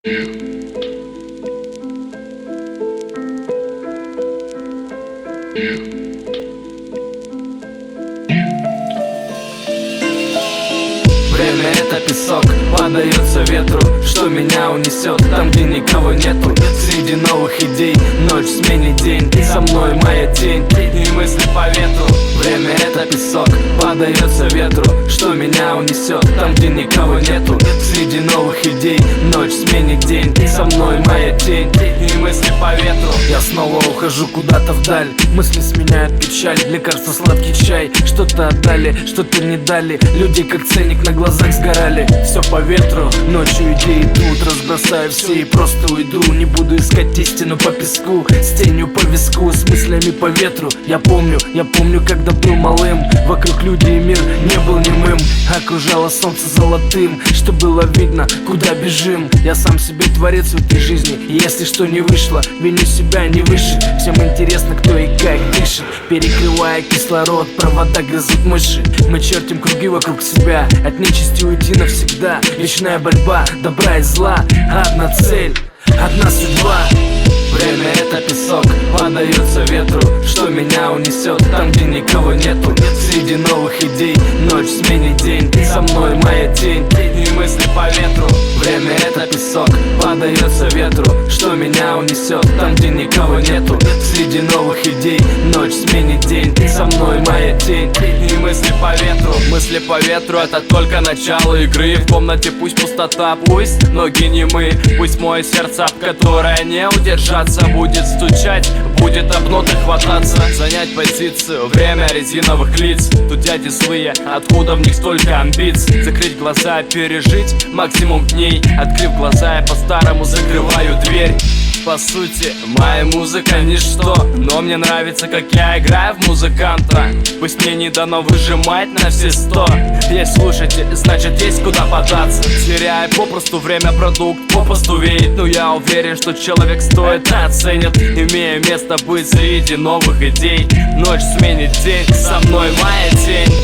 Время — это песок, подается ветру, что меня унесет там, где никого нету. Среди новых идей, ночь сменит день, со мной моя тень и мысли по ветру. Время — это песок, подается ветру, что меня унесет там, где никого нету. Среди новых идей, ночь сменит день, со мной моя тень и мысли по ветру. Я снова ухожу куда-то вдаль, мысли сменяют печаль, лекарство сладкий чай. Что-то отдали, что-то не дали, людей как ценник на глазах сгорали. Все по ветру, ночью идеи идут, разбросаю все и просто уйду. Не буду искать истину по песку, с тенью по виску, с мыслями по ветру. Я помню, когда был малым, вокруг люди и мир не был немым. Окружало солнце золотым, что было видно, куда бежим. Я сам себе творец в этой жизни, и если что не вышло, виню себя не выше. Всем интересно, кто и как дышит, перекрывая кислород, провода грызут мыши. Мы чертим круги вокруг себя, от нечисти уйти навсегда. Вечная борьба добра и зла, одна цель, одна судьба. Время — это песок, подается ветру, что меня унесет там, где никого нету. Среди новых идей, ночь сменит день, со мной моя тень и мысли по ветру. Время — это песок, подается ветру, что меня унесет там, где никого нету. Среди новых идей, ночь сменит день, со мной моя тень и мысли по ветру. Мысли по ветру — это только начало игры. В комнате пусть пустота, пусть ноги не мы, пусть мое сердце, которое не удержаться, будет стучать, будет об ноты хвататься. Занять позицию, время резиновых лиц. Тут дяди злые, откуда в них столько амбиций? Закрыть глаза, пережить максимум дней. Открыв глаза, я по-старому закрываю дверь. По сути, моя музыка ничто, но мне нравится, как я играю в музыканта. Пусть мне не дано выжимать на все 100. Есть слушайте, значит есть куда податься. Теряя попросту время, продукт попросту веет. Но я уверен, что человек стоит оценит, имея место быть среди новых идей. Ночь сменит день, со мной моя тень.